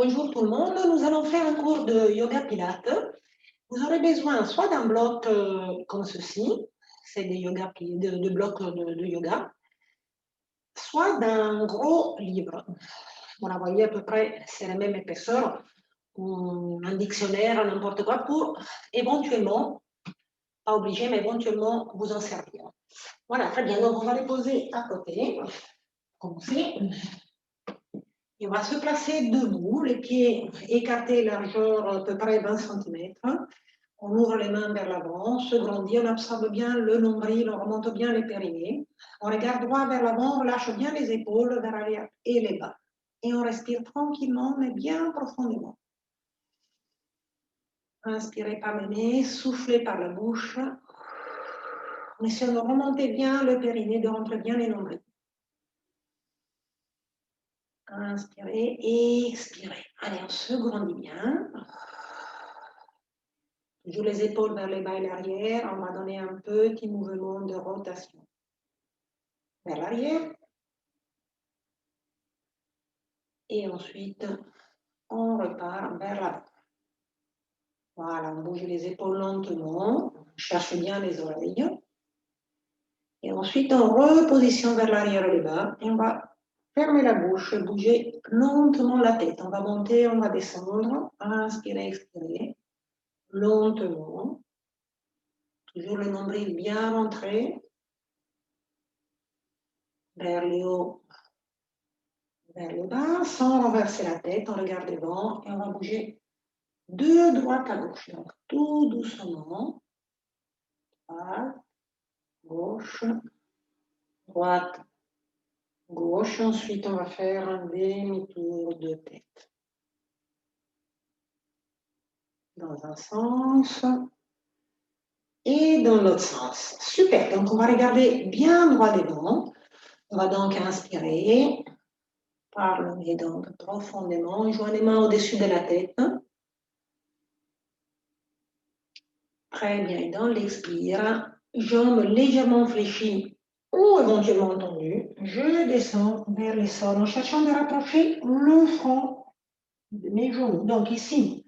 Bonjour tout le monde, nous allons faire un cours de yoga pilates. Vous aurez besoin soit d'un bloc comme ceci, c'est des de blocs de yoga, soit d'un gros livre. Voilà, vous voyez à peu près, c'est la même épaisseur, un dictionnaire, n'importe quoi, pour éventuellement, pas obligé, mais éventuellement vous en servir. Voilà, très bien, donc on va les poser à côté, comme ceci. Et on va se placer debout, les pieds écartés largeur à peu près 20 cm. On ouvre les mains vers l'avant, on se grandit, on absorbe bien le nombril, on remonte bien les périnées. On regarde droit vers l'avant, on relâche bien les épaules vers l'arrière et les bas. Et on respire tranquillement, mais bien profondément. Inspirez par le nez, soufflez par la bouche. On essaie de remonter bien le périnée, de rentrer bien les nombrils. Inspirez, expirez. Allez, on se grandit bien. Toujours les épaules vers les bas et l'arrière. On va donner un petit mouvement de rotation. Vers l'arrière. Et ensuite, on repart vers l'avant. Voilà, on bouge les épaules lentement. On cherche bien les oreilles. Et ensuite, on repositionne vers l'arrière et les bas. Et on va fermer la bouche, bouger lentement la tête. On va monter, on va descendre. Inspirez, expirez. Lentement. Toujours le nombril bien rentré. Vers le haut, vers le bas, sans renverser la tête. On regarde devant et on va bouger de droite à gauche. Donc, tout doucement. Droite, gauche, droite, gauche. Ensuite, on va faire un demi-tour de tête. Dans un sens et dans l'autre sens. Super. Donc, on va regarder bien droit devant. On va donc inspirer par le nez, donc profondément. On joint les mains au-dessus de la tête. Très bien. Et dans l'expire, jambes légèrement fléchies ou éventuellement tendues. Je descends vers les sols en cherchant de rapprocher le front de mes genoux. Donc ici,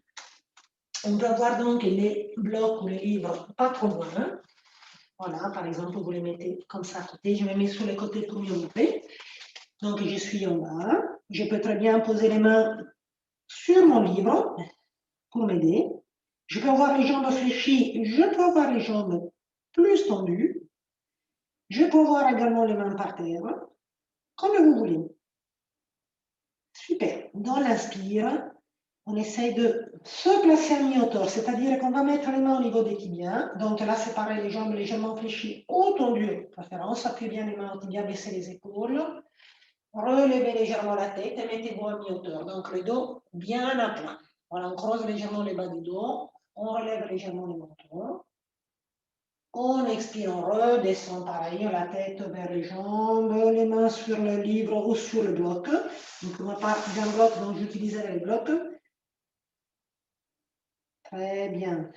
on peut avoir donc les blocs ou les livres pas trop loin. Voilà, par exemple, vous les mettez comme ça à côté. Je me mets sur les côtés pour mieux montrer. Donc je suis en bas. Je peux très bien poser les mains sur mon livre pour m'aider. Je peux avoir les jambes fléchies. Je peux avoir les jambes plus tendues. Je peux avoir également les mains par terre, comme vous voulez. Super. Dans l'inspire, on essaye de se placer à mi-hauteur, c'est-à-dire qu'on va mettre les mains au niveau des tibias. Donc là, c'est pareil, les jambes légèrement fléchies ou tendues, de préférence. Appuyez bien les mains au tibia, baissez les épaules. Relevez légèrement la tête et mettez-vous à mi-hauteur. Donc le dos bien à plat. Voilà, on creuse légèrement les bas du dos. On relève légèrement les mentons. On expire, on redescend pareil, la tête vers les jambes, les mains sur le livre ou sur le bloc. Donc, on va pas d'un bloc, donc j'utiliserai le bloc. Très bien.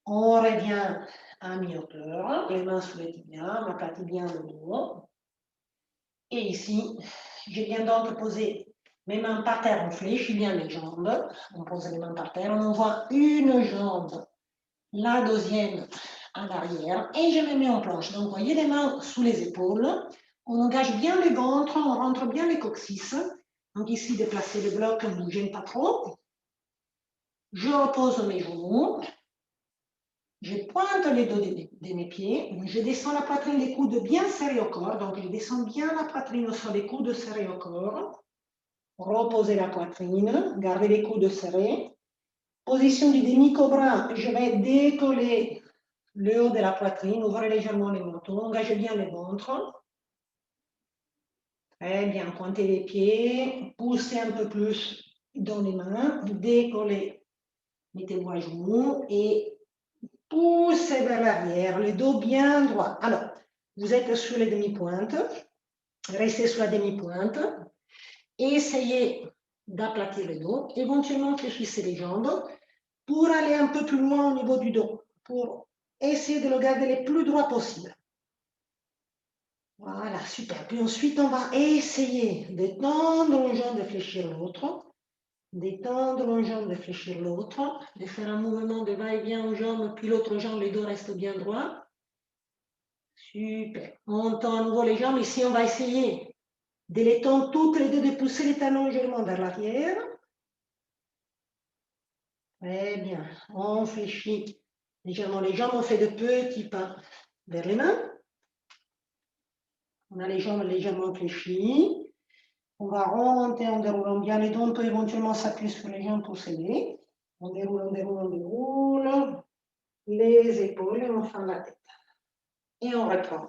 On revient à mi-hauteur, les mains sous les tibias, on aplatit bien le dos. Et ici, je viens donc poser mes mains par terre, on fléchit bien les jambes. On pose les mains par terre, on envoie une jambe, la deuxième à l'arrière et je me mets en planche. Donc, vous voyez les mains sous les épaules. On engage bien le ventre, on rentre bien les coccyx. Donc ici, déplacer le bloc, ne bougez pas trop. Je repose mes genoux. Je pointe les dos de mes pieds. Je descends la poitrine, les coudes bien serrés au corps. Donc, je descends bien la poitrine au sol, les coudes serrés au corps. Reposez la poitrine, gardez les coudes serrés. Position du demi-cobra, je vais décoller le haut de la poitrine, ouvrez légèrement les mentons, engagez bien le ventre. Très bien, pointez les pieds, poussez un peu plus dans les mains, décollez, mettez-vous à genoux et poussez vers l'arrière, le dos bien droit. Alors, vous êtes sur les demi-pointes, restez sur la demi-pointe, essayez d'aplatir le dos, éventuellement fléchissez les jambes pour aller un peu plus loin au niveau du dos, pour essayer de le garder le plus droit possible. Voilà, super. Puis ensuite, on va essayer de tendre une jambe, de fléchir l'autre. Détendre une jambe, de fléchir l'autre, de faire un mouvement de va-et-vient aux jambes, puis l'autre jambe, les dos restent bien droits. Super. On tend à nouveau les jambes. Ici, on va essayer de les tendre toutes les deux, de pousser les talons légèrement vers l'arrière. Très bien. On fléchit légèrement les jambes. On fait de petits pas vers les mains. On a les jambes légèrement fléchies. On va remonter en déroulant bien les dos. On peut éventuellement s'appuyer sur les jambes pour s'aider. On déroule, on déroule, on déroule. Les épaules et enfin la tête. Et on reprend.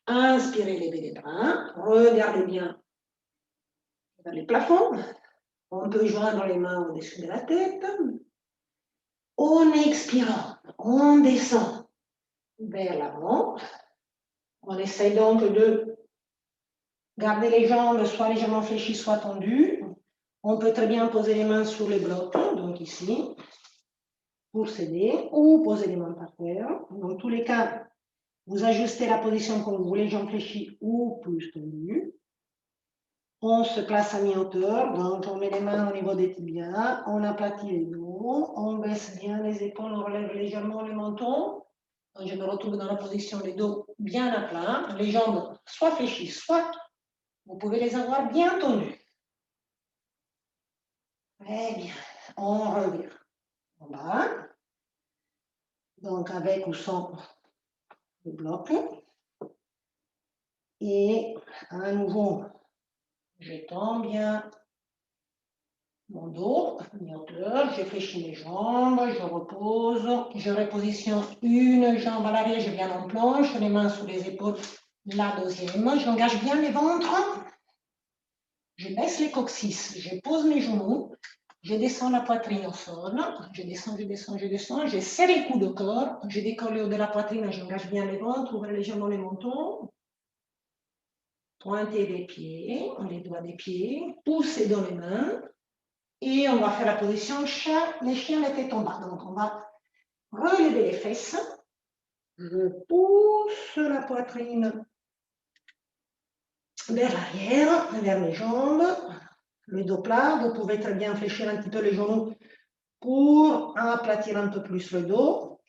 Inspirez, levez les bras. Regardez bien vers les plafonds. On peut joindre les mains au-dessus de la tête. En expirant, on descend vers l'avant. On essaye donc de garder les jambes soit légèrement fléchies, soit tendues. On peut très bien poser les mains sur les blocs, donc ici, pour s'aider, ou poser les mains par terre. Dans tous les cas, vous ajustez la position comme vous voulez, jambes fléchies ou plus tendues. On se place à mi-hauteur, donc on met les mains au niveau des tibias, on aplatit les dos, on baisse bien les épaules, on relève légèrement le menton. Donc je me retrouve dans la position des dos bien à plat, les jambes soit fléchies, soit vous pouvez les avoir bien tendues. Très bien, on revient en bas, donc avec ou sans le bloc. Et à nouveau, je tends bien mon dos, mi-hauteur, je fléchis mes jambes, je repose, je repositionne une jambe à l'arrière, je viens en planche, les mains sous les épaules, la deuxième, j'engage bien les ventres, je baisse les coccyx, je pose mes genoux, je descends la poitrine au sol, je descends, je descends, je descends, je serre les coudes au corps, je décolle le haut de la poitrine, j'engage bien les ventres, ouvre légèrement les mentons, pointez les pieds, les doigts des pieds, poussez dans les mains, et on va faire la position chat, les chiens la tête en bas. Donc on va relever les fesses. Je pousse la poitrine vers l'arrière, vers les jambes, le dos plat. Vous pouvez très bien fléchir un petit peu les genoux pour aplatir un peu plus le dos.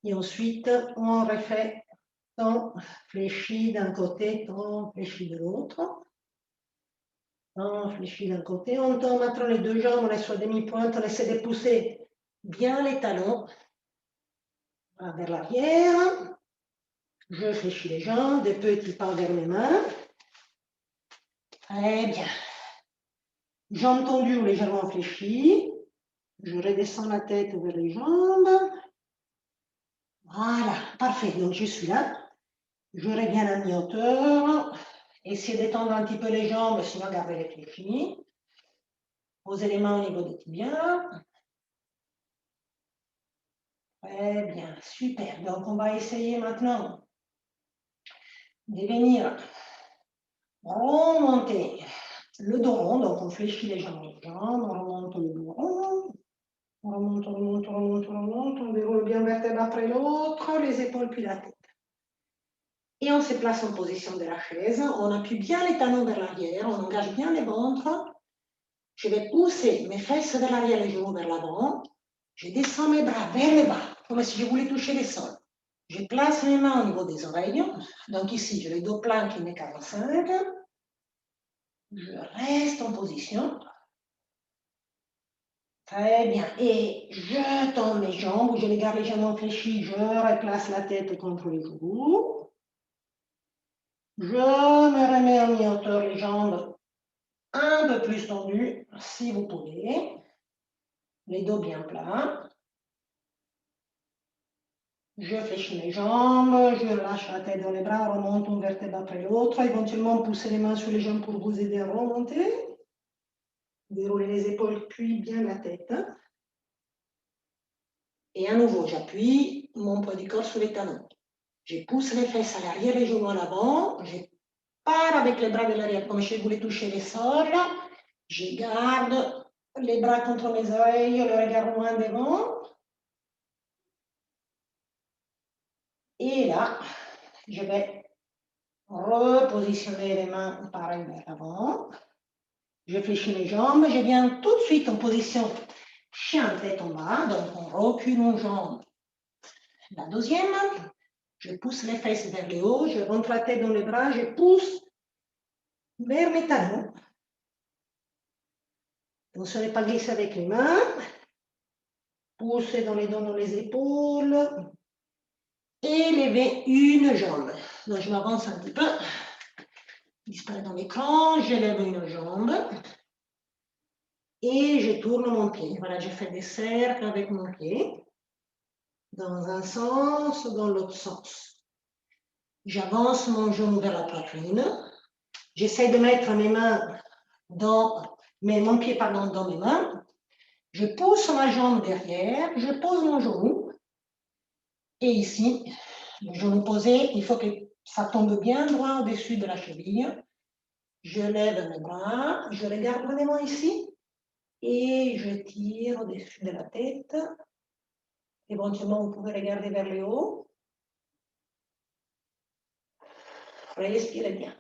Et ensuite, on refait tant fléchi d'un côté, tant fléchi de l'autre. On fléchit d'un côté, on tend maintenant les deux jambes, on laisse sur demi-pointe, on essaie de pousser bien les talons vers l'arrière. Je fléchis les jambes, des petits pas vers mes mains. Très bien. Jambes tendues ou légèrement fléchies. Je redescends la tête vers les jambes. Voilà, parfait. Donc je suis là. Je reviens à mi-hauteur. Essayez d'étendre un petit peu les jambes, sinon gardez les fléchis. Posez les mains au niveau des tibias. Très bien, super. Donc on va essayer maintenant de venir remonter le dos rond. Donc on fléchit les jambes, on remonte le dos rond. On remonte, on remonte, on remonte, on remonte, on déroule bien vertèbre après l'autre, les épaules puis la tête. Et on se place en position de la chaise, on appuie bien les talons vers l'arrière, on engage bien les ventres. Je vais pousser mes fesses vers l'arrière, les genoux vers l'avant. Je descends mes bras vers le bas, comme si je voulais toucher le sol. Je place mes mains au niveau des oreilles. Donc ici, j'ai le dos plein qui met 45. Je reste en position. Très bien. Et je tends mes jambes, je les garde légèrement fléchies, je replace la tête contre les genoux. Je me remets en mi-hauteur, les jambes un peu plus tendues, si vous pouvez. Les dos bien plats. Je fléchis mes jambes, je lâche la tête dans les bras, on remonte une vertèbre après l'autre. Éventuellement, poussez les mains sur les jambes pour vous aider à remonter. Déroulez les épaules, puis bien la tête. Et à nouveau, j'appuie mon poids du corps sur les talons. Je pousse les fesses à l'arrière, les genoux à l'avant. Je pars avec les bras de l'arrière comme si je voulais toucher les sols. Je garde les bras contre mes oreilles, le regard loin devant. Et là, je vais repositionner les mains pareil vers l'avant. Je fléchis mes jambes, je viens tout de suite en position chien tête en bas, donc on recule nos jambes. La deuxième, je pousse les fesses vers le haut, je rentre la tête dans les bras, je pousse vers mes talons. Attention à ne pas glisser avec les mains. Poussez dans les dos, dans les épaules. Et levez une jambe. Donc je m'avance un petit peu. Disparaît dans l'écran, je lève une jambe. Et je tourne mon pied. Voilà, je fais des cercles avec mon pied. Dans un sens, dans l'autre sens. J'avance mon genou vers la poitrine. J'essaie de mettre mes mains mon pied pardon, dans mes mains. Je pousse ma jambe derrière, je pose mon genou. Et ici, le genou posé, il faut que ça tombe bien droit au-dessus de la cheville. Je lève mes bras, je regarde vraiment ici et je tire au-dessus de la tête. Éventuellement, vous pouvez regarder vers le haut. Respirez bien.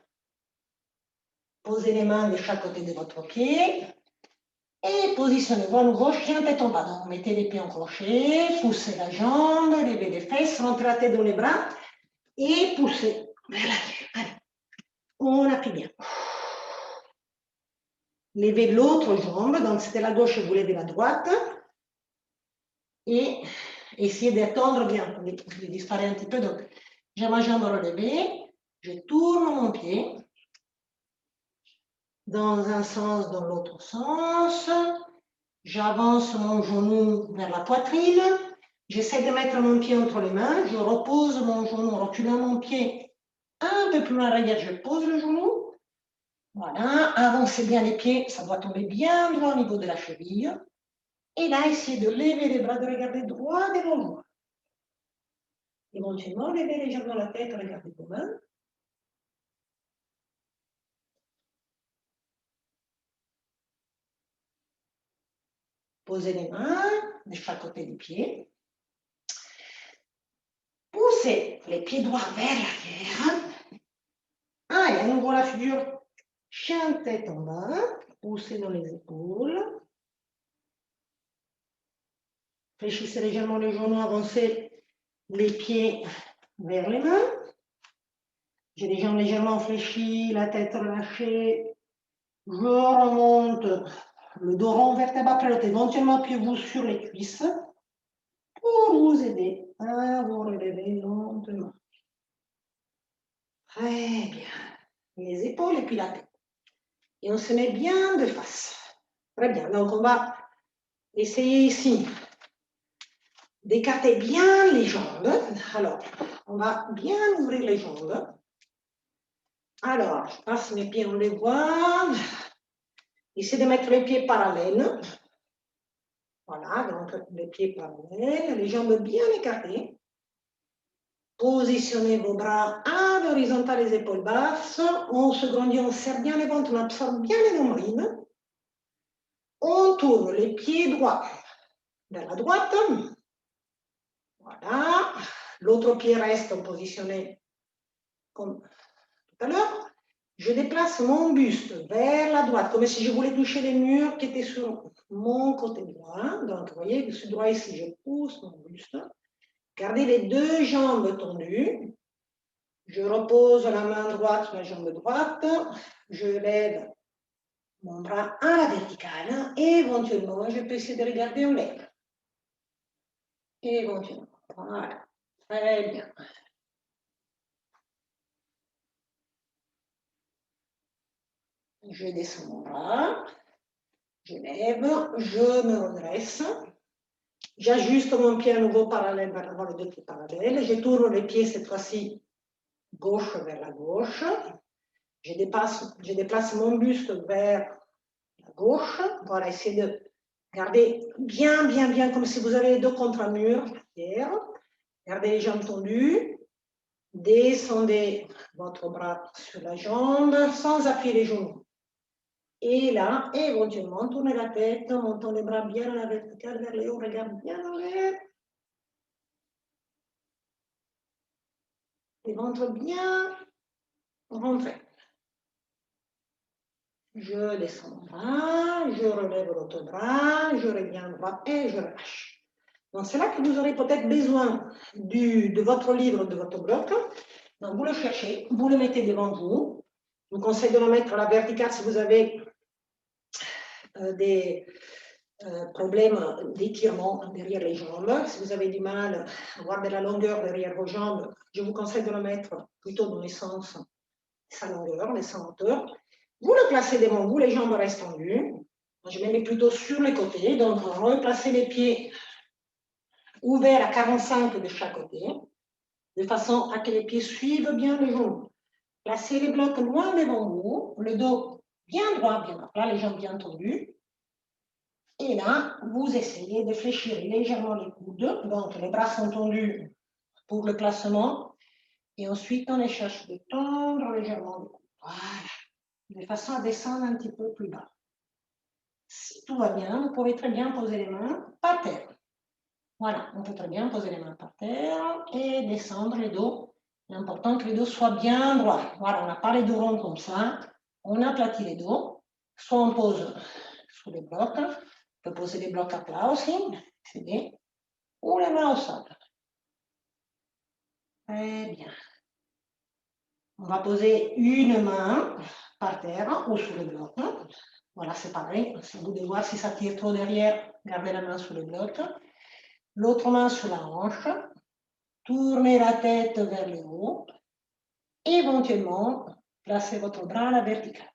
Posez les mains de chaque côté de votre pied. Et positionnez-vous à nouveau, chien tête en bas. Donc, mettez les pieds en crochet, poussez la jambe, levez les fesses, rentrez la tête dans les bras et poussez vers l'arrière. Allez, on appuie bien. Levez l'autre jambe, donc c'était la gauche, vous levez la droite. Et essayez d'étendre bien, il disparaît un petit peu. Donc, j'ai ma jambe relevée, je tourne mon pied dans un sens, dans l'autre sens. J'avance mon genou vers la poitrine. J'essaie de mettre mon pied entre les mains. Je repose mon genou, reculant mon pied un peu plus en arrière. Je pose le genou. Voilà. Avancez bien les pieds. Ça doit tomber bien droit au niveau de la cheville. Et là, essayez de lever les bras, de regarder droit devant vous. Éventuellement, levez les jambes dans la tête, regardez vos mains. Posez les mains de chaque côté du pied. Poussez les pieds droits vers l'arrière. Ah, et à nouveau la figure chien tête en bas. Poussez dans les épaules. Fléchissez légèrement les genoux, avancez les pieds vers les mains. J'ai les jambes légèrement fléchies, la tête relâchée. Je remonte le dos rond, vertèbre après l'autre. Éventuellement, appuyez-vous sur les cuisses pour vous aider à vous relever lentement. Très bien. Les épaules et puis la tête. Et on se met bien de face. Très bien. Donc, on va essayer ici d'écarter bien les jambes. Alors, on va bien ouvrir les jambes. Alors, je passe mes pieds, on les voit. Essayez de mettre les pieds parallèles. Voilà, donc les pieds parallèles, les jambes bien écartées. Positionnez vos bras à l'horizontale, les épaules basses. On se grandit, on serre bien les ventres, on absorbe bien les nombrils. On tourne les pieds droits vers la droite. Voilà. L'autre pied reste positionné comme tout à l'heure. Je déplace mon buste vers la droite, comme si je voulais toucher les murs qui étaient sur mon côté droit. Donc, vous voyez, je suis droit ici, je pousse mon buste. Gardez les deux jambes tendues. Je repose la main droite sur la jambe droite. Je lève mon bras à la verticale. Et éventuellement, je peux essayer de regarder en l'air. Éventuellement. Voilà. Très bien. Je descends mon bras. Je lève. Je me redresse. J'ajuste mon pied à nouveau parallèle vers l'avant, les deux pieds parallèles. Je tourne les pieds cette fois-ci gauche vers la gauche. Je déplace mon buste vers la gauche. Voilà, essayez de garder bien, bien, bien, comme si vous avez les dos contre un mur. Gardez les jambes tendues. Descendez votre bras sur la jambe sans appuyer les genoux. Et là, éventuellement, tournez la tête, montant les bras bien à la verticale vers le haut, regarde bien en l'air. Les ventres bien rentrés. je descends en bas, je relève l'autre bras, je reviens droit et je relâche. Donc, c'est là que vous aurez peut-être besoin de votre livre, de votre bloc. Donc, vous le cherchez, vous le mettez devant vous. Je vous conseille de le mettre à la verticale si vous avez des problèmes d'étirement derrière les jambes. Si vous avez du mal à avoir de la longueur derrière vos jambes, je vous conseille de le mettre plutôt dans le sens de sa longueur, de sa hauteur. Vous le placez devant vous, les jambes restent tendues. Je me mets plutôt sur les côtés, donc replacez les pieds ouverts à 45 de chaque côté, de façon à que les pieds suivent bien les genoux. Placez les blocs loin devant vous, le dos bien droit, bien à plat, les jambes bien tendues. Et là, vous essayez de fléchir légèrement les coudes, donc les bras sont tendus pour le placement, et ensuite on cherche de tendre légèrement les coudes. Voilà, de façon à descendre un petit peu plus bas. Si tout va bien, vous pouvez très bien poser les mains par terre. Voilà, on peut très bien poser les mains par terre et descendre le dos. L'important que le dos soit bien droit. Voilà, on n'a pas les dos ronds comme ça. On aplatit les dos. Soit on pose sous les blocs. On peut poser les blocs à plat aussi. C'est bien. Ou les mains au sol. Très bien. On va poser une main par terre ou sous le bloc. Voilà, c'est pareil. C'est à vous de voir si ça tire trop derrière. Gardez la main sous le bloc. L'autre main sur la hanche. Tournez la tête vers le haut. Éventuellement, placez votre bras à la verticale.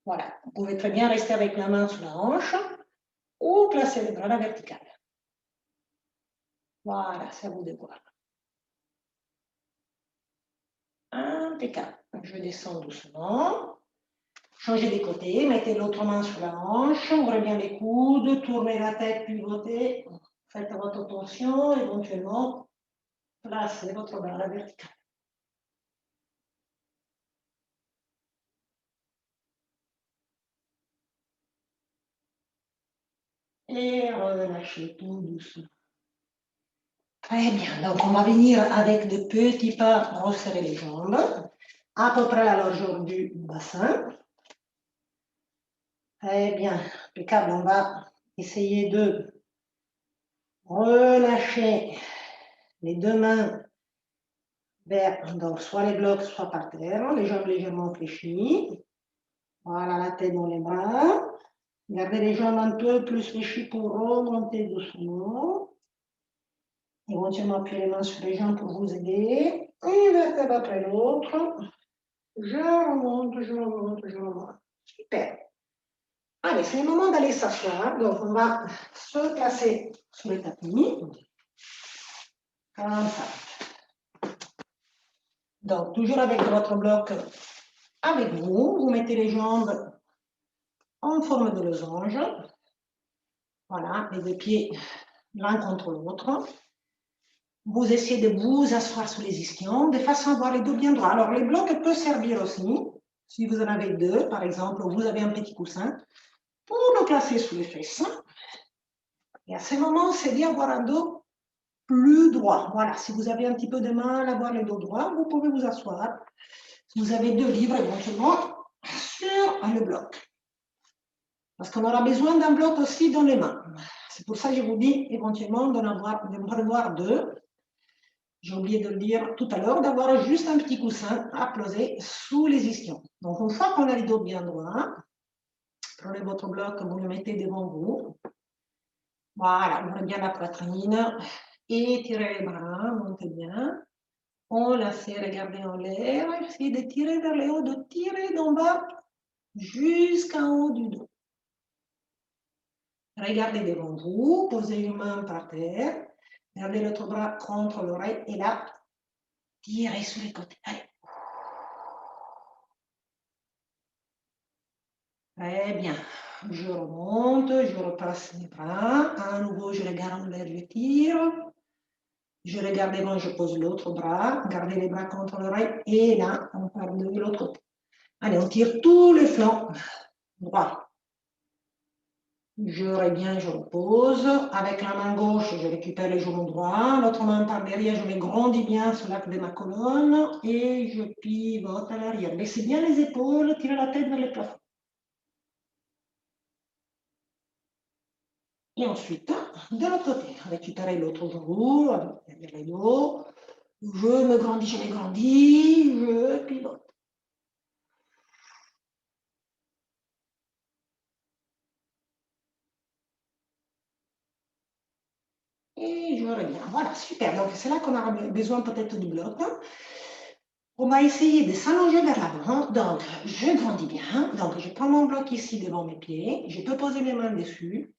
Voilà, vous pouvez très bien rester avec la main sur la hanche ou placer le bras à la verticale. Voilà, c'est à vous de voir. Impeccable. Je descends doucement. Changez des côtés, mettez l'autre main sur la hanche, ouvrez bien les coudes, tournez la tête, pivotez, faites votre tension, éventuellement, placez votre bras à la verticale. Et relâchez tout doucement. Très bien, donc on va venir avec de petits pas resserrer les jambes, à peu près à la largeur du bassin. Très bien, impeccable, on va essayer de relâcher les deux mains vers, donc soit les blocs, soit par terre, les jambes légèrement fléchies. Voilà, la tête dans les bras. Gardez les jambes un peu plus fléchies pour remonter doucement. Éventuellement, appuyez les mains sur les jambes pour vous aider. Une vertèbre après l'autre. Je remonte, je remonte, je remonte. Super. Allez, c'est le moment d'aller s'asseoir. Donc, on va se placer sur le tapis. Comme ça. Donc, toujours avec votre bloc avec vous. Vous mettez les jambes en forme de losange. Voilà, les deux pieds l'un contre l'autre. Vous essayez de vous asseoir sur les ischions de façon à avoir les dos bien droits. Alors, les blocs peuvent servir aussi, si vous en avez deux, par exemple, ou vous avez un petit coussin, pour le placer sous les fesses. Et à ce moment, c'est bien avoir un dos plus droit. Voilà, si vous avez un petit peu de mal à avoir le dos droit, vous pouvez vous asseoir. Si vous avez deux livres, éventuellement, sur le bloc. Parce qu'on aura besoin d'un bloc aussi dans les mains. C'est pour ça que je vous dis éventuellement d'en prévoir deux. J'ai oublié de le dire tout à l'heure, d'avoir juste un petit coussin à poser sous les ischions. Donc, une fois qu'on a les dos bien droits, prenez votre bloc, vous le mettez devant vous. Voilà, ouvrez bien la poitrine, étirez les bras, montez bien. Enlacez, regardez en l'air, essayez de tirer vers le haut, de tirer d'en bas jusqu'en haut du dos. Regardez devant vous, posez une main par terre, gardez l'autre bras contre l'oreille et là, tirez sur les côtés. Allez. Très bien. Je remonte, je repasse les bras. À nouveau, je regarde en l'air, je tire. Je regarde devant, je pose l'autre bras. Gardez les bras contre l'oreille. Et là, on part de l'autre côté. Allez, on tire tous les flancs droits. Je reviens, je repose. Avec la main gauche, je récupère les genoux droits. L'autre main par derrière, je me grandis bien sur l'arc de ma colonne. Et je pivote à l'arrière. Baissez bien les épaules, tirez la tête vers le plafond. Et ensuite, de l'autre côté, récupérer l'autre genou, derrière le dos. Je me grandis, je m'agrandis, je pivote. Et je reviens. Voilà, super. Donc, c'est là qu'on aura besoin peut-être du bloc. On va essayer de s'allonger vers l'avant. Donc, je grandis bien. Donc, je prends mon bloc ici devant mes pieds. Je peux poser mes mains dessus.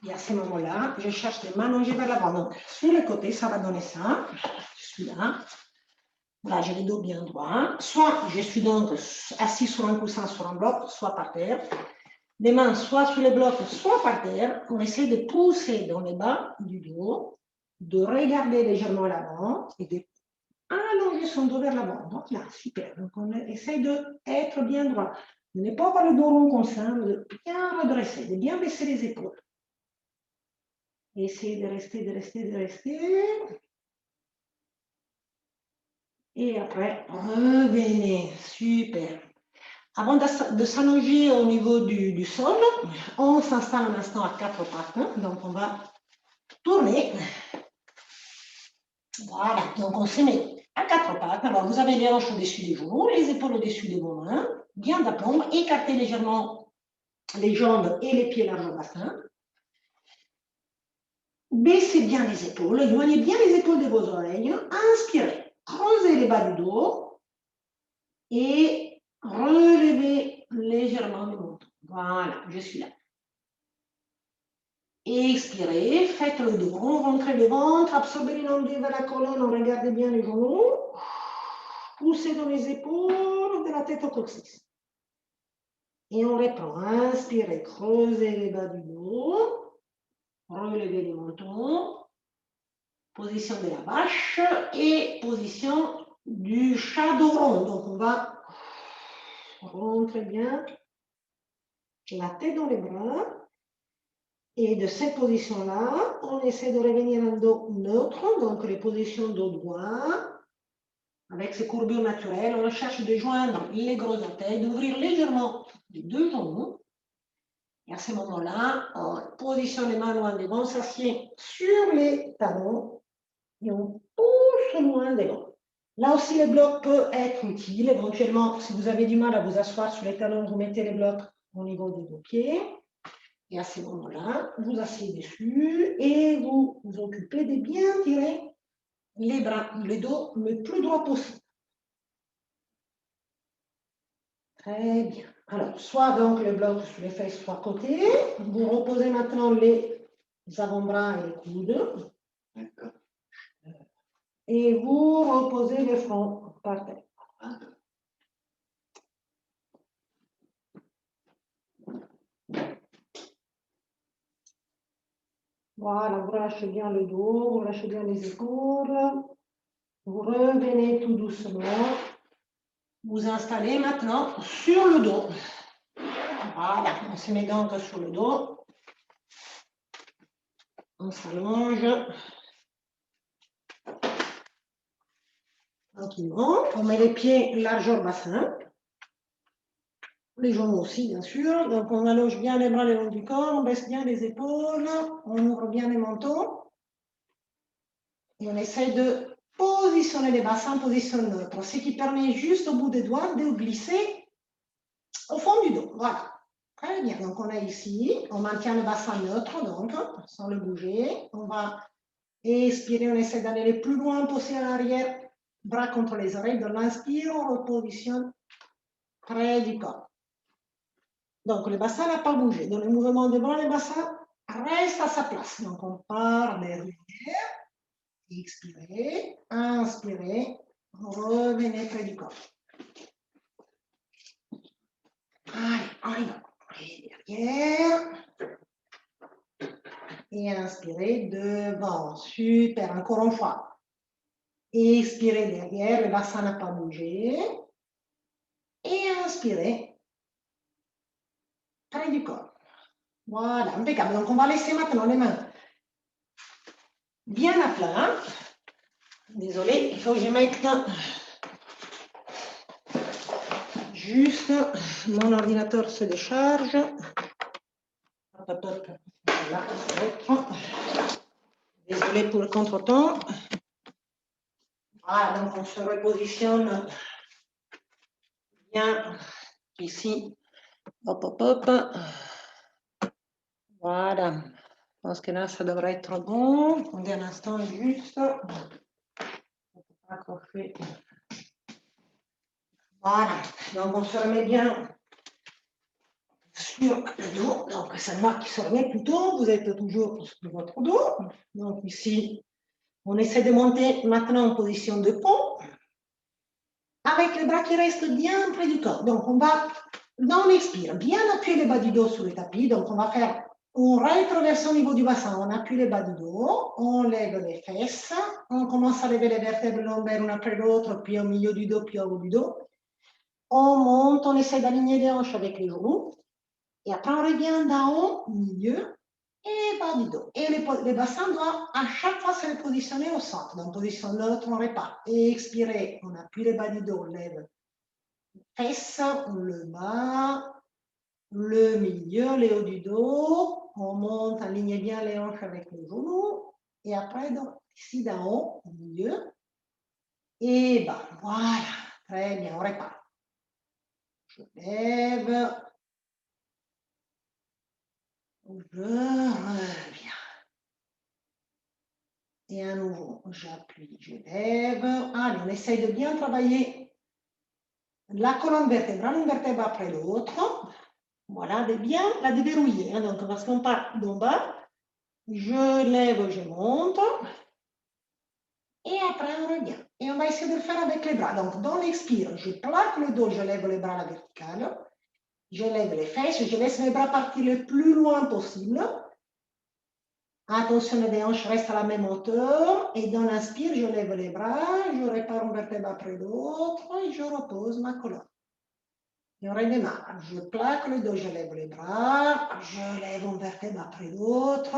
Et à ce moment-là, je cherche de m'allonger vers l'avant. Donc, sur le côté, ça va donner ça. Je suis là. Là, j'ai le dos bien droit. Soit je suis donc assis sur un coussin, sur un bloc, soit par terre. Les mains soit sur le bloc, soit par terre. On essaie de pousser dans le bas du dos, de regarder légèrement l'avant et de allonger son dos vers l'avant. Donc là, super. Donc on essaie d'être bien droit. De ne pas avoir le dos rond comme ça, mais de bien redresser, de bien baisser les épaules. Essayez de rester, de rester, de rester. Et après, revenez. Super. Avant de s'allonger au niveau du sol, on s'installe un instant à quatre pattes. Donc, on va tourner. Voilà. Donc, on se met à quatre pattes. Alors, vous avez les hanches au-dessus des genoux, les épaules au-dessus de vos mains. Bien d'aplomb. Écartez légèrement les jambes et les pieds large au bassin. Baissez bien les épaules. Éloignez bien les épaules de vos oreilles. Inspirez. Creusez les bas du dos. Et relevez légèrement le menton. Voilà, je suis là. Expirez, faites le dos rond, rentrez le ventre, absorbez l'énergie vers la colonne, regardez bien les genoux. Poussez dans les épaules, de la tête au coccyx. Et on reprend. Inspirez, creusez les bas du dos. Relevez le menton. Position de la vache et position du shadow rond. Donc on va rentrer bien la tête dans les bras. Et de cette position-là, on essaie de revenir en dos neutre, donc les positions dos droit. Avec ces courbures naturelles, on cherche de joindre les gros orteils, d'ouvrir légèrement les deux genoux. Et à ce moment-là, on positionne les mains loin devant, on s'assied sur les talons et on pousse loin devant. Là aussi, le bloc peut être utile. Éventuellement, si vous avez du mal à vous asseoir sur les talons, vous mettez les blocs au niveau de vos pieds. Et à ce moment-là, vous asseyez dessus et vous vous occupez de bien tirer les bras, le dos le plus droit possible. Très bien. Alors, soit donc le bloc sur les fesses, soit côté. Vous reposez maintenant les avant-bras et les coudes. Et vous reposez le front par terre. Voilà, vous relâchez bien le dos, vous relâchez bien les épaules. Vous revenez tout doucement. Vous installez maintenant sur le dos. Voilà, on se met donc sur le dos. On s'allonge. Tranquillement. On met les pieds largeur bassin. Les genoux aussi, bien sûr. Donc, on allonge bien les bras le long du corps. On baisse bien les épaules. On ouvre bien les mentons. Et on essaie de positionner les bassins en position neutre. Ce qui permet juste au bout des doigts de glisser au fond du dos. Voilà. Très bien. Donc, on est ici. On maintient le bassin neutre, donc, sans le bouger. On va expirer. On essaie d'aller le plus loin possible à l'arrière. Bras contre les oreilles. De l'inspire, on repositionne près du corps. Donc, le bassin n'a pas bougé. Dans le mouvement de bras, le bassin reste à sa place. Donc, on part derrière. Expirez. Inspirez. Revenez près du corps. Allez, on y va. Et derrière. Et inspirez devant. Super. Encore une fois. Expirez derrière. Le bassin n'a pas bougé. Et inspirez. Près du corps. Voilà. Impeccable. Donc, on va laisser maintenant les mains bien à plat. Désolée, il faut que je mette juste mon ordinateur se décharge. Hop, hop, hop. Voilà. Désolée pour le contretemps. Voilà, donc on se repositionne bien ici. Hop, hop, hop. Voilà. Je pense que là, ça devrait être bon. Attendez un instant, juste. Accrocher. Voilà. Donc, on se remet bien sur le dos. Donc, c'est moi qui se remet plutôt. Vous êtes toujours sur votre dos. Donc, ici, on essaie de monter maintenant en position de pont. Avec les bras qui restent bien près du corps. Donc, on va, dans l'expire, bien appuyer le bas du dos sur le tapis. Donc, on va faire une rétroversion au niveau du bassin. On appuie le bas du dos, on lève les fesses, on commence à lever les vertèbres lombaires une après l'autre, puis au milieu du dos, puis au haut du dos. On monte, on essaie d'aligner les hanches avec les genoux. Et après, on revient d'en haut, milieu, et bas du dos. Et le bassin doit à chaque fois se repositionner au centre. Donc, position neutre, on répare. Et expirez, on appuie le bas du dos, on lève fesses, le bas, le milieu, le haut du dos. On monte, alignez bien les hanches avec les genoux. Et après, donc, ici d'en haut, au milieu. Et bas. Voilà. Très bien, on répare. Je lève. Je reviens. Et à nouveau, j'appuie, je lève. Allez, on essaye de bien travailler la colonne vertébrale, une vertèbre après l'autre. Voilà, de bien la déverrouiller. Hein, donc, parce qu'on part d'en bas, je lève, je monte. Et après, on revient. Et on va essayer de le faire avec les bras. Donc, dans l'expire, je plaque le dos, je lève les bras à la verticale. Je lève les fesses, je laisse mes bras partir le plus loin possible. Attention, les hanches restent à la même hauteur. Et dans l'inspire, je lève les bras, je répare une vertèbre après l'autre et je repose ma colonne. Et on redémarre. Je plaque le dos, je lève les bras, je lève une vertèbre après l'autre.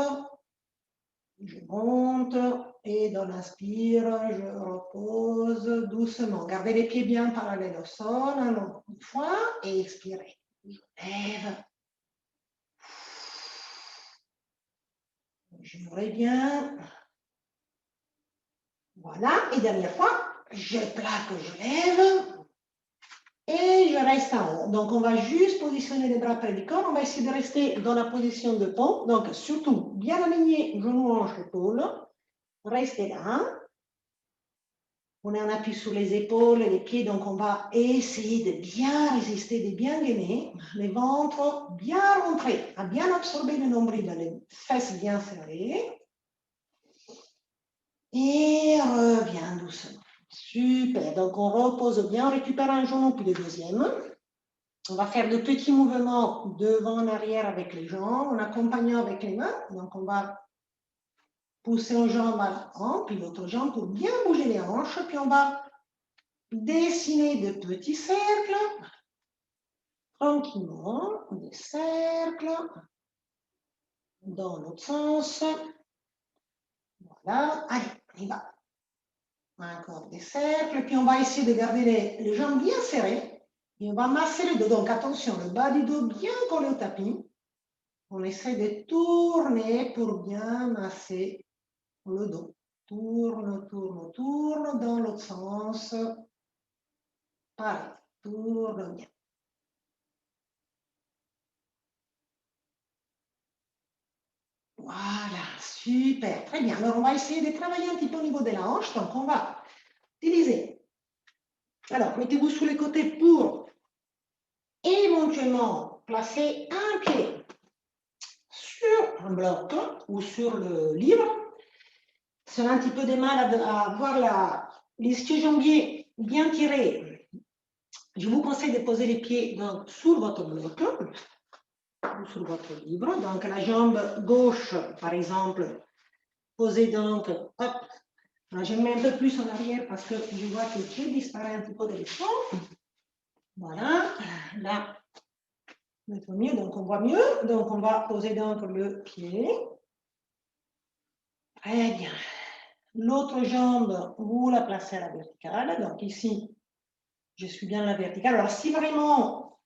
Je monte et dans l'inspire, je repose doucement. Gardez les pieds bien parallèles au sol, une fois, et expirez. Je lève. Je reviens. Voilà, et dernière fois, je plaque, je lève. Et je reste en haut. Donc, on va juste positionner les bras près du corps. On va essayer de rester dans la position de pont. Donc, surtout, bien aligner genoux, hanches, épaules. Restez là. On est en appui sur les épaules et les pieds. Donc, on va essayer de bien résister, de bien gainer. Les ventres bien rentrés, à bien absorber le nombril, les fesses bien serrées. Et reviens doucement. Super. Donc, on repose bien. On récupère un genou, puis le deuxième. On va faire de petits mouvements devant en arrière avec les jambes, en accompagnant avec les mains. Donc, on va pousser une jambe à l'avant, puis l'autre jambe pour bien bouger les hanches. Puis, on va dessiner de petits cercles. Tranquillement, des cercles. Dans l'autre sens. Voilà. Allez, on y va. Encore des cercles. Puis, on va essayer de garder les jambes bien serrées. Et on va masser le dos. Donc, attention, le bas du dos bien collé au tapis. On essaie de tourner pour bien masser le dos. Tourne, tourne, tourne dans l'autre sens. Pareil, tourne bien. Voilà, super, très bien. Alors, on va essayer de travailler un petit peu au niveau de la hanche. Donc, on va utiliser. Alors, mettez-vous sur les côtés pour éventuellement placer un pied sur un bloc ou sur le livre. Si on a un petit peu de mal à avoir l'ischio-jambier bien tiré, je vous conseille de poser les pieds donc, sur votre bloc ou sur votre livre. Donc, la jambe gauche, par exemple, posée donc, hop, je me mets un peu plus en arrière parce que je vois que le pied disparaît un petit peu de l'écran. Voilà, là, c'est mieux, donc on voit mieux. Donc, on va poser donc le pied. Très bien. L'autre jambe, vous la placez à la verticale. Donc, ici, je suis bien à la verticale. Alors, si vraiment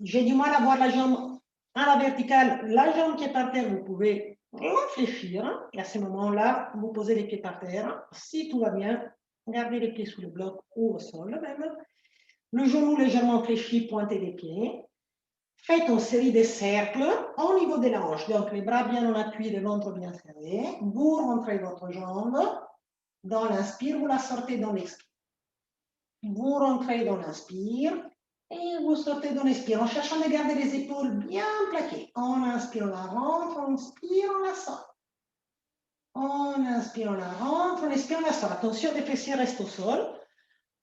j'ai du mal à voir la jambe à la verticale, la jambe qui est par terre, vous pouvez réfléchir. Et à ce moment-là, vous posez les pieds par terre. Si tout va bien, gardez les pieds sous le bloc ou au sol même. Le genou légèrement fléchi, pointez les pieds. Faites une série de cercles au niveau des hanches. Donc, les bras bien en appui, le ventre bien serré. Vous rentrez votre jambe. Dans l'inspire, vous la sortez dans l'expire. Vous rentrez dans l'inspire et vous sortez dans l'expire en cherchant de garder les épaules bien plaquées. On inspire, on la rentre, on inspire, on la sort. On inspire, on la rentre, on expire, on la sort. Attention, les fessiers restent au sol.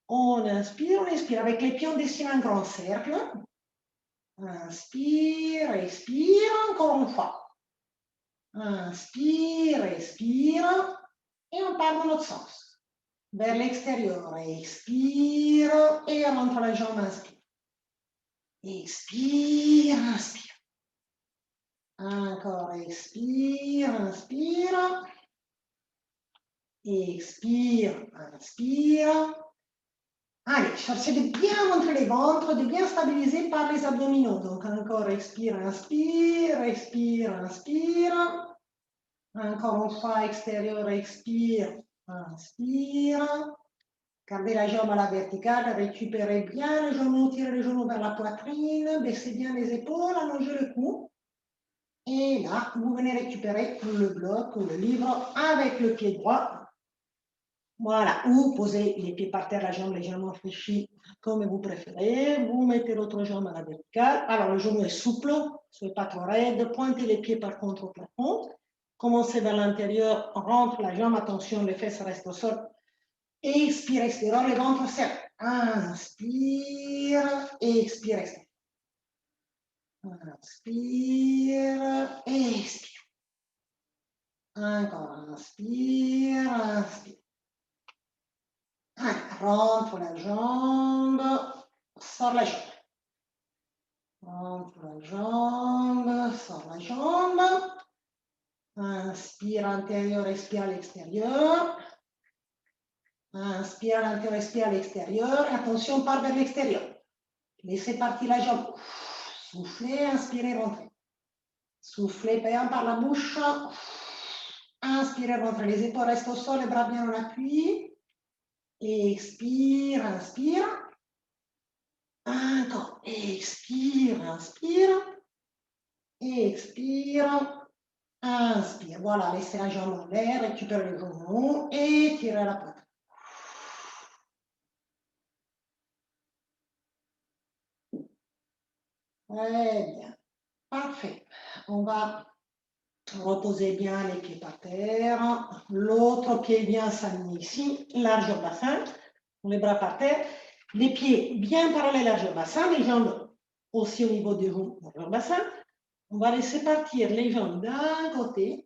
On inspire, on expire. Avec les pieds, on dessine un grand cercle. Inspire, expire, encore une fois. Inspire, expire, et on part dans l'autre sens. Vers l'extérieur, expire, et rentre la jambe, inspire. Expire, inspire. Encore, expire, inspire. Expire, inspire. Allez, cherchez de bien montrer les ventres, de bien stabiliser par les abdominaux. Donc encore, expire, inspire, expire, inspire. Encore une fois, extérieur, expire, inspire. Gardez la jambe à la verticale, récupérez bien le genou, tirez le genou vers la poitrine, baissez bien les épaules, allongez le cou. Et là, vous venez récupérer le bloc ou le livre avec le pied droit. Voilà, ou posez les pieds par terre, la jambe légèrement fléchie, comme vous préférez. Vous mettez l'autre jambe à la verticale. Alors, le genou est souple, soyez pas trop raide. Pointez les pieds par contre au plafond. Commencez vers l'intérieur, rentre la jambe, attention, les fesses restent au sol. Expire, extérieur, le ventre serre. Inspire, expire, extérieur. Inspire, expire. Encore, inspire, inspire. Allez, rentre la jambe, sors la jambe. Rentre la jambe, sors la jambe. Inspire intérieur, expire à l'extérieur. Inspire à l'intérieur, expire à l'extérieur. Attention, on part vers l'extérieur. Laissez partir la jambe. Soufflez, inspirez, rentrez. Soufflez bien par la bouche. Inspirez, rentrez. Les épaules restent au sol, les bras bien en appui. Expire, inspire. Encore. Expire, inspire. Expire. Inspire. Voilà, laissez la jambe en l'air, récupérez le genou et tirez la poitrine. Très bien. Parfait. On va reposer bien les pieds par terre. L'autre pied bien s'aligner ici, largeur bassin. Les bras par terre. Les pieds bien parallèles largeur bassin. Les jambes aussi au niveau du genou, largeur bassin. On va laisser partir les jambes d'un côté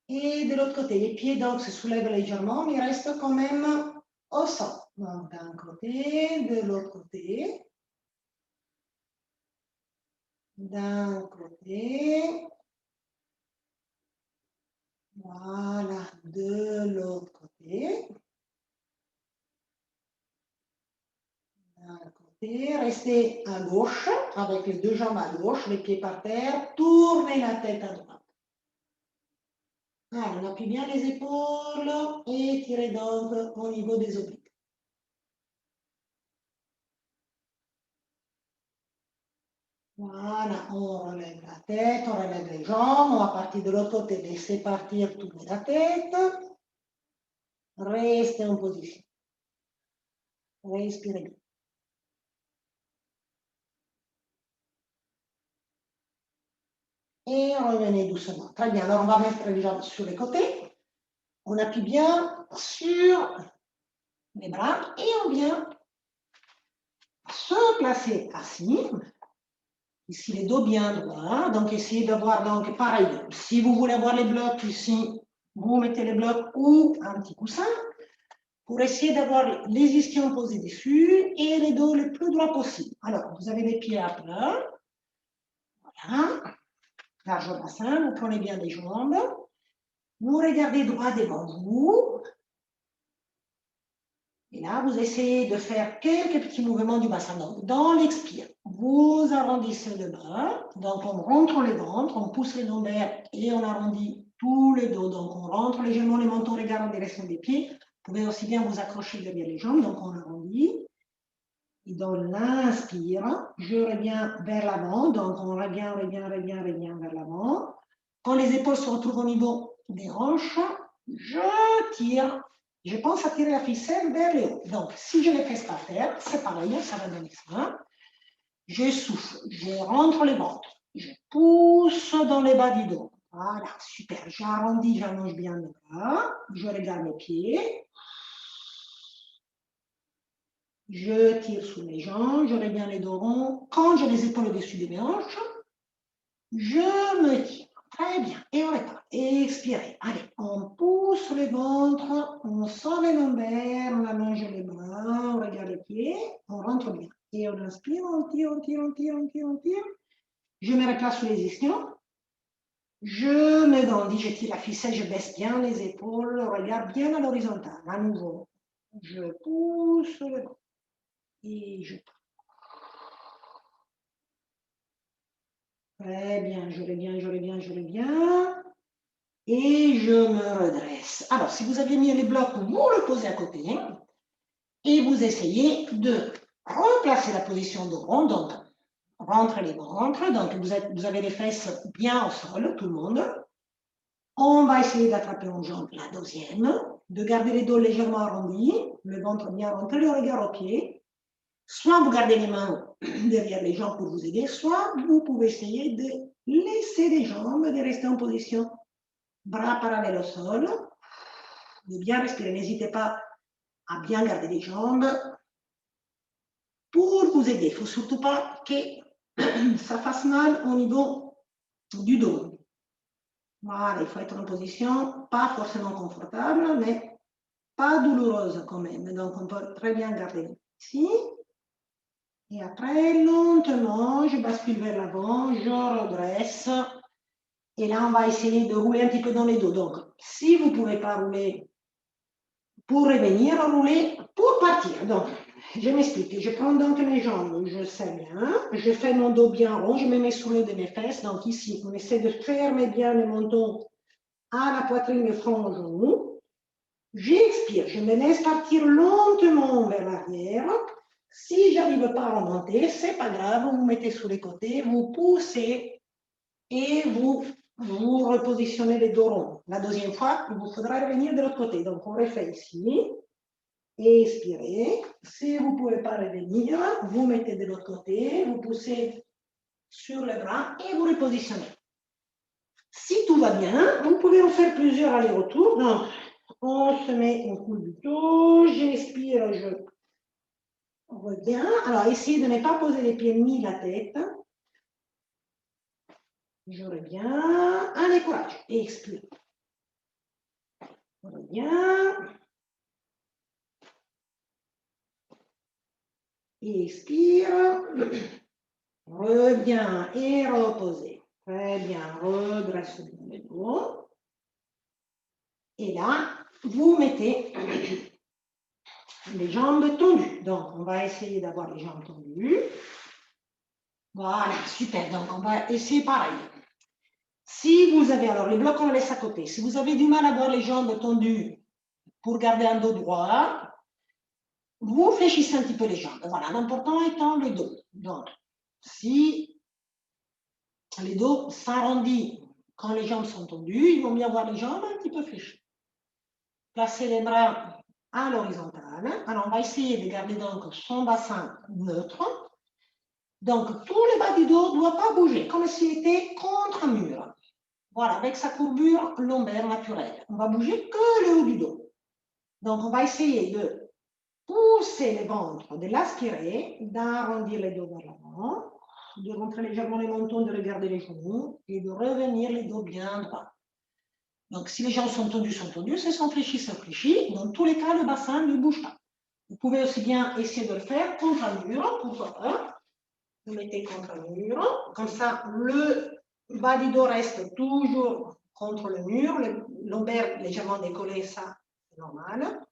et de l'autre côté. Les pieds donc se soulèvent légèrement, mais restent quand même au sol. Donc d'un côté, de l'autre côté. D'un côté. Voilà, de l'autre côté. D'un côté, restez à gauche, avec les deux jambes à gauche, les pieds par terre, tournez la tête à droite. Alors, on appuie bien les épaules et tirez donc au niveau des obliques. Voilà, on relève la tête, on relève les jambes, on va partir de l'autre côté, laissez partir toute la tête. Restez en position. Respirez bien. Et revenez doucement. Très bien, alors on va mettre les jambes sur les côtés. On appuie bien sur les bras et on vient se placer assis. Ici, les dos bien droits. Donc, essayez d'avoir, donc, pareil. Si vous voulez avoir les blocs ici, vous mettez les blocs ou un petit coussin pour essayer d'avoir les ischions posés dessus et les dos le plus droit possible. Alors, vous avez les pieds à plat. Voilà. Large bassin, vous prenez bien les jambes. Vous regardez droit devant vous. Et là, vous essayez de faire quelques petits mouvements du bassin. Donc, dans l'expire, vous arrondissez le bas. Donc, on rentre les ventres, on pousse les lombaires et on arrondit tout le dos. Donc, on rentre légèrement les mentons, regardez en direction des pieds. Vous pouvez aussi bien vous accrocher derrière les jambes. Donc, on arrondit. Et donc, l'inspire, je reviens vers l'avant. Donc, on revient vers l'avant. Quand les épaules se retrouvent au niveau des hanches, je tire. Je pense à tirer la ficelle vers le haut. Donc, si je les fesses par terre, c'est pareil, ça va donner ça. Je souffle, je rentre les ventres, je pousse dans les bas du dos. Voilà, super. J'arrondis, j'allonge bien le bras. Je regarde mes pieds. Je tire sous mes jambes, je reviens les dos ronds. Quand j'ai les épaules au-dessus de mes hanches, je me tire. Très bien. Et on répare. Expirez. Allez, on pousse le ventre, on sort les lombaires, on allonge les bras, on regarde les pieds, on rentre bien. Et on inspire, on tire, on tire, on tire, on tire, on tire. Je me replace sous les ischions. Je me grandis, je tire la ficelle, je baisse bien les épaules, regarde bien à l'horizontale. À nouveau, je pousse le ventre. Et je... Très bien, je reviens, je reviens, je reviens. Et je me redresse. Alors, si vous aviez mis les blocs, vous le posez à côté. Et vous essayez de replacer la position de rond. Donc, rentre les ventres. Donc, vous avez les fesses bien au sol, tout le monde. On va essayer d'attraper en jambe la deuxième, de garder les dos légèrement arrondis, le ventre bien rentré, le regard au pied. Soit vous gardez les mains derrière les jambes pour vous aider, soit vous pouvez essayer de laisser les jambes, de rester en position bras parallèles au sol, de bien respirer. N'hésitez pas à bien garder les jambes pour vous aider. Il ne faut surtout pas que ça fasse mal au niveau du dos. Voilà, il faut être en position pas forcément confortable, mais pas douloureuse quand même. Donc, on peut très bien garder ici. Et après, lentement, je bascule vers l'avant, je redresse. Et là, on va essayer de rouler un petit peu dans les dos. Donc, si vous ne pouvez pas rouler pour revenir, rouler pour partir. Donc, je m'explique. Je prends donc mes jambes, je serre bien, je fais mon dos bien rond, je me mets sous le de mes fesses. Donc ici, on essaie de fermer bien le menton à la poitrine, le front au genou. J'expire, je me laisse partir lentement vers l'arrière. Si je n'arrive pas à remonter, ce n'est pas grave, vous vous mettez sous les côtés, vous poussez et vous repositionnez les dos ronds. La deuxième fois, il vous faudra revenir de l'autre côté. Donc, on refait ici. Expirez. Si vous ne pouvez pas revenir, vous mettez de l'autre côté, vous poussez sur le bras et vous repositionnez. Si tout va bien, vous pouvez en faire plusieurs allers-retours. Donc, on se met au cou du dos, j'expire, je reviens. Alors, essayez de ne pas poser les pieds ni la tête. Je reviens. Allez, courage. Expire. Je reviens. Expire. Reviens et reposez. Très bien. Redresse le dos. Et là, vous mettez les jambes tendues. Donc, on va essayer d'avoir les jambes tendues. Voilà, super. Donc, on va essayer pareil. Si vous avez, alors les blocs, on les laisse à côté. Si vous avez du mal à avoir les jambes tendues pour garder un dos droit, vous fléchissez un petit peu les jambes. Voilà, l'important étant le dos. Donc, si les dos s'arrondit quand les jambes sont tendues, il vaut mieux avoir les jambes un petit peu fléchies. Placez les bras à l'horizontale. Alors, on va essayer de garder donc son bassin neutre. Donc, tout le bas du dos ne doit pas bouger, comme s'il était contre un mur. Voilà, avec sa courbure lombaire naturelle. On va bouger que le haut du dos. Donc, on va essayer de pousser le ventre, de l'aspirer, d'arrondir les dos vers l'avant, de rentrer légèrement les mentons, de regarder les genoux et de revenir les dos bien droits. Donc, si les jambes sont tendues, si elles sont fléchies. Dans tous les cas, le bassin ne bouge pas. Vous pouvez aussi bien essayer de le faire contre un mur, pourquoi pas. Vous mettez contre un mur, comme ça, le bas du dos reste toujours contre le mur, le lombaire légèrement décollé, ça, c'est normal.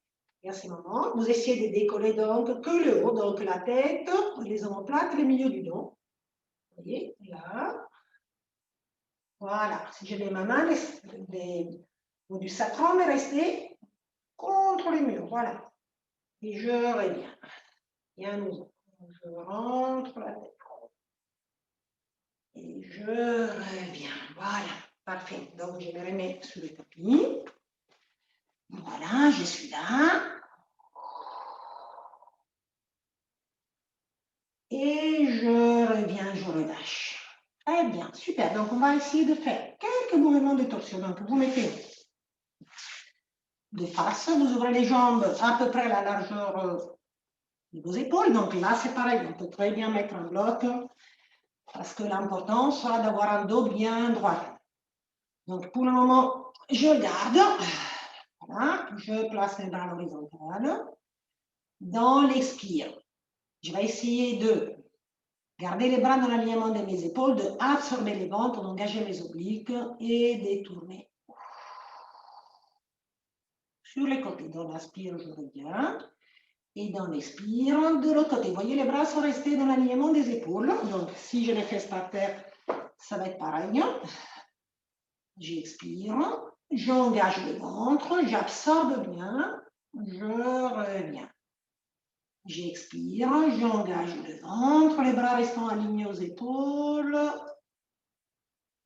Merci maman. Vous essayez de décoller donc que le haut, donc la tête, les omoplates, le milieu du dos. Vous voyez, là. Voilà. Si je mets ma main, du sacrum est resté contre les murs. Voilà. Et je reviens. Et à nouveau. Je rentre la tête. Et je reviens. Voilà. Parfait. Donc, je me remets sur le tapis. Voilà, je suis là. Et je reviens, je relâche. Très bien, super. Donc, on va essayer de faire quelques mouvements de torsion. Donc, vous mettez de face, vous ouvrez les jambes à peu près à la largeur de vos épaules. Donc, là, c'est pareil, on peut très bien mettre un bloc parce que l'important sera d'avoir un dos bien droit. Donc, pour le moment, je garde. Voilà, je place les bras à l'horizontale. Dans l'expire, je vais essayer de garder les bras dans l'alignement de mes épaules, de absorber les ventres, d'engager mes obliques et détourner. Sur les côtés, dans l'inspire, je reviens. Et dans l'expire, de l'autre côté. Vous voyez, les bras sont restés dans l'alignement des épaules. Donc, si je les fesse par terre, ça va être pareil. J'expire, j'engage le ventre, j'absorbe bien, je reviens. J'expire, j'engage le ventre, les bras restant alignés aux épaules.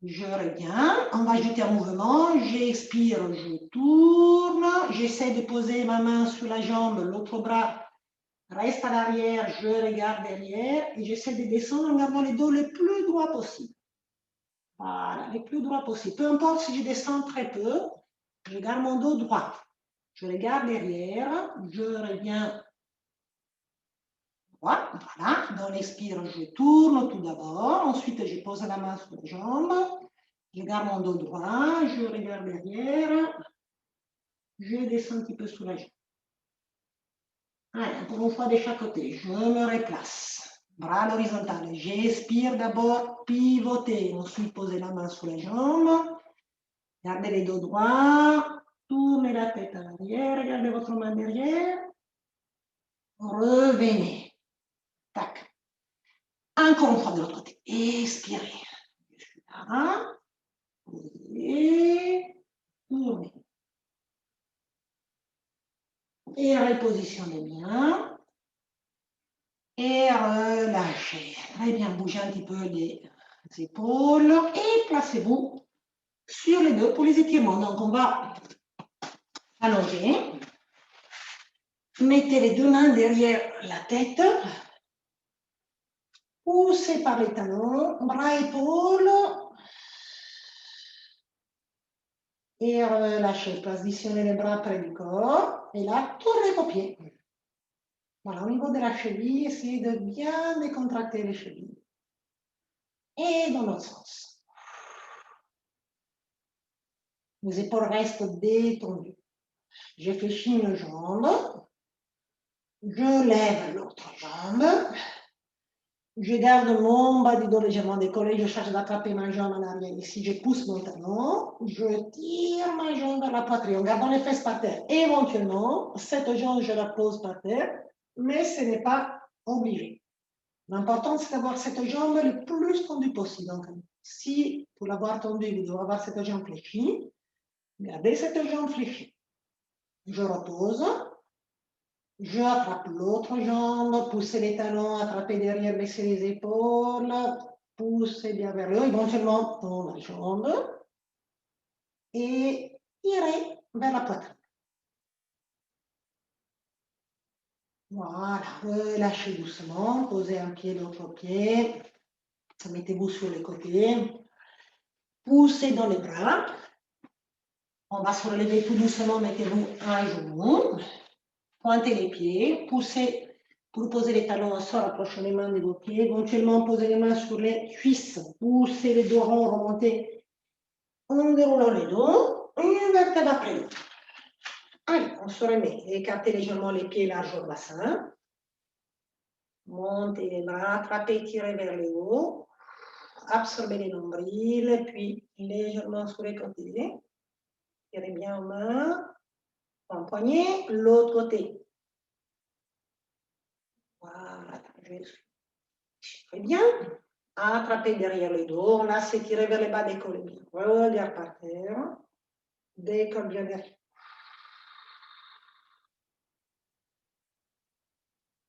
Je reviens, on va ajouter un mouvement, j'expire, je tourne, j'essaie de poser ma main sur la jambe, l'autre bras reste à l'arrière, je regarde derrière et j'essaie de descendre en gardant les dos le plus droit possible. Voilà, le plus droit possible. Peu importe si je descends très peu, je garde mon dos droit. Je regarde derrière, je reviens droit. Voilà, dans l'expire, je tourne tout d'abord. Ensuite, je pose la main sur la jambe. Je garde mon dos droit, je regarde derrière. Je descends un petit peu sous la jambe. Allez, encore une fois de chaque côté. Je me replace. Bras à l'horizontale. J'expire d'abord, pivoter. Ensuite, poser la main sur la jambe. Gardez les dos droits. Tournez la tête à l'arrière. Gardez votre main derrière. Revenez. Tac. Encore une fois de l'autre côté. Expirez. Je suis là. Posez. Tournez. Et repositionnez bien. Et relâchez. Très bien, bougez un petit peu les épaules et placez-vous sur les deux pour les étirements. Donc, on va allonger. Mettez les deux mains derrière la tête. Poussez par les talons, bras, épaules. Et relâchez. Positionnez les bras près du corps. Et là, tournez vos pieds. Voilà, au niveau de la cheville, essayez de bien décontracter les chevilles. Et dans l'autre sens. Les épaules restent détendues. Je fléchis une jambe. Je lève l'autre jambe. Je garde mon bas du dos légèrement décollé. Je cherche d'attraper ma jambe en arrière. Ici, je pousse mon talon. Je tire ma jambe vers la poitrine en gardant les fesses par terre. Éventuellement, cette jambe, je la pose par terre, mais ce n'est pas obligé. L'important, c'est d'avoir cette jambe le plus tendue possible. Donc, si pour l'avoir tendue, vous devez avoir cette jambe fléchie, gardez cette jambe fléchie. Je repose. Je attrape l'autre jambe, poussez les talons, attrapez derrière, baissez les épaules, poussez bien vers le haut, éventuellement dans la jambe, et tirez vers la poitrine. Voilà, relâchez doucement, posez un pied, l'autre pied, mettez-vous sur les côtés, poussez dans les bras. On va se relever tout doucement, mettez-vous un genou, pointez les pieds, poussez. Pour poser les talons au sol, approchez les mains de vos pieds. Éventuellement, posez les mains sur les cuisses. Poussez les dos ronds, remontez en déroulant les dos. Une vertèbre après l'autre. Allez, on se remet. Écartez légèrement les pieds large au bassin. Montez les bras, attrapez, tirez vers le haut. Absorbez les nombrils, puis légèrement sur les côtés. Tirez bien en main. poignet, l'autre côté. Voilà, très bien. Attrapez derrière le dos, on a s'étirer vers le bas, décolle bien. Regarde par terre, décolle bien derrière.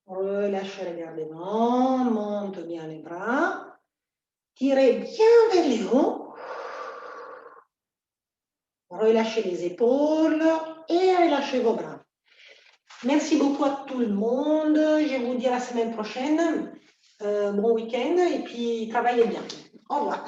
Relâchez les gardes-mains, monte bien les bras, tirez bien vers le haut, relâchez les épaules et relâchez vos bras. Merci beaucoup à tout le monde, je vous dis à la semaine prochaine, bon week-end et puis travaillez bien. Au revoir.